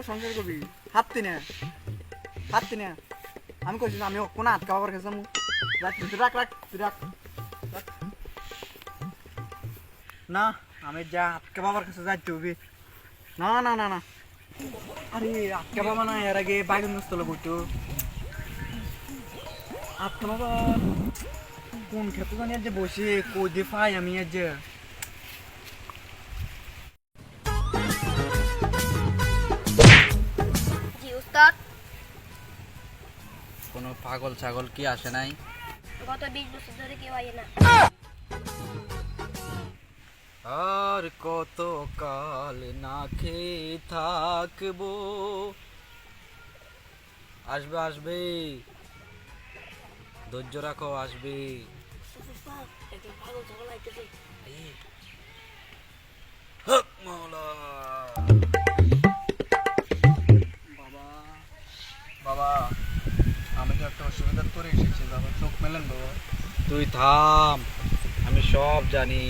সংসার করবি হাততি না আমি কইছি আমি কোন হাত কাবার কাছে যাবো তুই রাখ তুই রাখ না আমি যা আটকে বাবার কাছে যাইতে হবে না না না না আরে আটকে বাবা না এর আগে বাইরে নষ্টলে বইতো আটকে বাবা কোন ক্ষেত্রে জানি যে বসে কই দিয়ে পাই আমি আজ জি উস্তাদ কোনো পাগল ছাগল কি আসে নাই? গত 20 বছর ধরে কেউ আয় না। আর কত কাল না খেয়ে থাকবো? আসবে আসবে, ধৈর্য রাখো, আসবে। উস্তাদ একজন পাগল ছাগল আইতেছে। হক মাওলা। বাবা বাবা আমি তো একটা অসুবিধার করে এসেছি বাবা, চোখ মেলেন বাবা। তুই থাম, আমি সব জানি।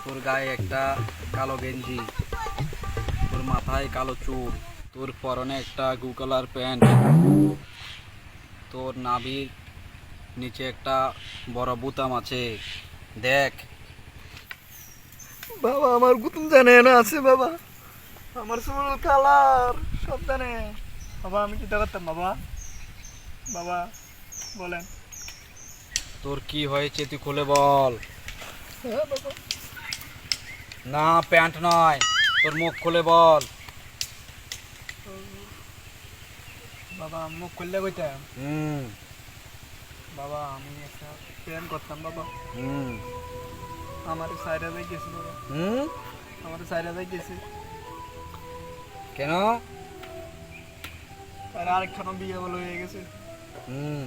তোর গায়ে একটা কালো গেঞ্জি, তোর মাথায় কালো চুল, তোর পরনে একটা গু কালার প্যান্ট, তোর নাভির নিচে একটা বড় বুতাম আছে, দেখ। বাবা আমার গুতুম জানে না আছে বাবা, আমার চুল কালার সব জানে বাবা। আমি কি করতাম বাবা? বাবা বলেন তোর কি হয়েছে তুই খুলে বল। বাবা না প্যান্ট নয়, তোর মুখ খুলে বল। বাবা মুখ খুললে কইতাম হুম বাবা আমি একটা প্ল্যান করতাম বাবা, হুম আমার সাইডে যাই গেছে বাবা, হুম আমার সাইডে যাই গেছে কেন? আর আরেকখানা বিয়ে বলে হয়ে গেছে। হুম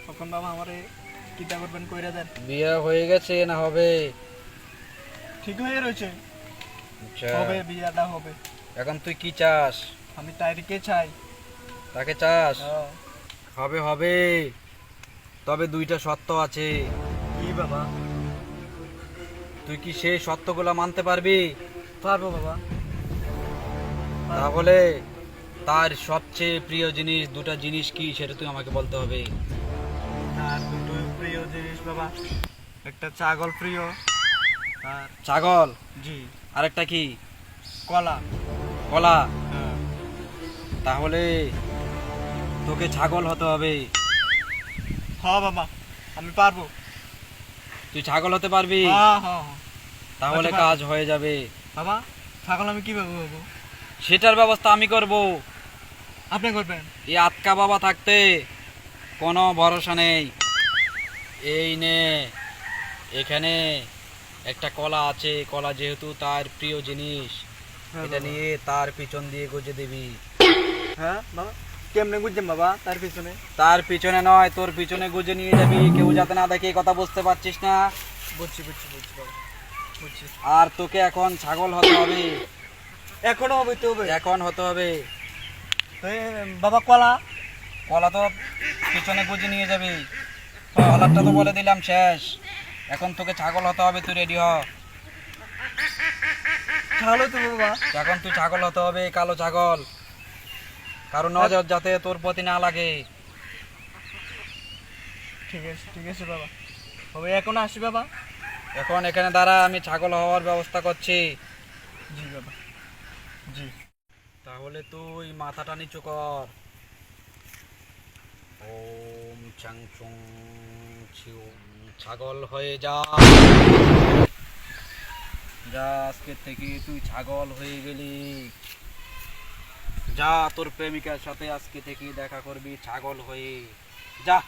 তখন বাবা আমারে কিতা করবেন কইরা দেন। বিয়ে হয়ে গেছে না হবে? ঠিক হয়ে রয়েছে, আচ্ছা, হবে বিয়েটা হবে। এখন তুই কি চাস? আমি তাইরিকে চাই। তাকে চাস? হ্যাঁ। হবে হবে, তবে দুইটা শর্ত আছে। কি বাবা? তুই কি সেই শর্তগুলো মানতে পারবি? পারবো বাবা। তাহলে তার সবচেয়ে প্রিয় জিনিস দুটা জিনিস কি সেটা তুই আমাকে বলতে হবে। আর দুটো প্রিয় জিনিস বাবা, একটা ছাগল প্রিয় আর ছাগল, জি আরেকটা কি? কলা। কলা। হ্যাঁ। তাহলে তোকে ছাগল হতে হবে। হ্যাঁ বাবা আমি পারবো। তুই ছাগল হতে পারবি? হ্যাঁ হ্যাঁ হ্যাঁ। তাহলে আচ্ছা, কাজ হয়ে যাবে। বাবা ছাগল আমি কিভাবে হবো? সেটার ব্যবস্থা আমি করব। আপনি করবেন? এই আটকা বাবা থাকতে কোনো ভরসা নেই। এই নে, এখানে একটা কলা আছে, কলা যেহেতু তার প্রিয় জিনিস, হ্যাঁ এটা বাবা। নিয়ে তার পিছন দিয়ে গুজে দিবি। হ্যাঁ বাবা কেমনে বুঝছেন বাবা তার পিছনে? তার পিছনে নয়, তোর পিছনে গুজে নিয়ে যাবি, কেউ যাতে না দেখে। কথা বুঝতে পারছিস না? বুঝছি বুঝছি বুঝছি বাবা বুঝছি। আর তোকে এখন ছাগল হতে হবে। এখনো হবে তো হবে? এখন হতে হবে। বাবা কলা? কলা তো পিছনে গুজে নিয়ে যাবি। কলারটা তো বলে দিলাম শেষ। এখন তোকে ছাগল হতে হবে, তুই রেডি হ। ছাগল তো বাবা? এখন তুই ছাগল হতে হবে, কালো ছাগল, কারণ নজর যাতে তোর প্রতি না লাগে। ঠিক আছে বাবা। হবে এখন আসি বাবা? এখন এখানে দাঁড়া, আমি ছাগল হওয়ার ব্যবস্থা করছি। জি বাবা জি। তাহলে তুই মাথাটা নিচু কর। ওম চাং চুং ছিউ, ছাগল হয়ে যা। যা, আজকে থেকে তুই ছাগল হয়ে গেলি। যা, তোর প্রেমিকার সাথে আজকে থেকে দেখা করবি ছাগল হয়ে। যা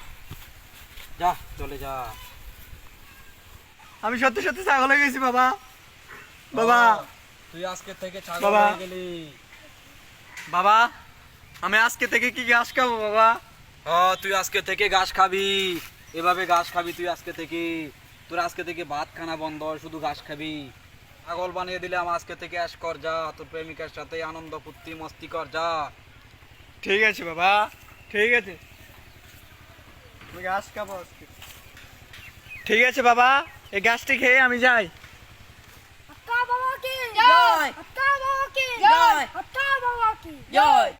যা, চলে যা। আমি সত্যি সত্যি ছাগল হয়ে গেছি বাবা। বাবা তুই আজকে থেকে ছাগল বাবা। হয়ে গেলি। বাবা আমি আজকে থেকে কি ঘাস খাবো বাবা? তুই আজকে থেকে ঘাস খাবি, এভাবে ঘাস খাবি তুই আজকে থেকে। তোর আজকে থেকে ভাত খানা বন্ধ, শুধু ঘাস খাবি। ছাগল বানিয়ে দিলাম, আজকে থেকে অ্যাশ কর, যা তোর প্রেমিকার সাথে আনন্দ ফুর্তি মস্তি কর, যা। ঠিক আছে বাবা ঠিক আছে, আমি ঘাস খাবো আজকে। ঠিক আছে বাবা, এই ঘাসটি খেয়ে আমি যাই। জয় হত্যা বাবাকে জয় হত্যা বাবাকে জয়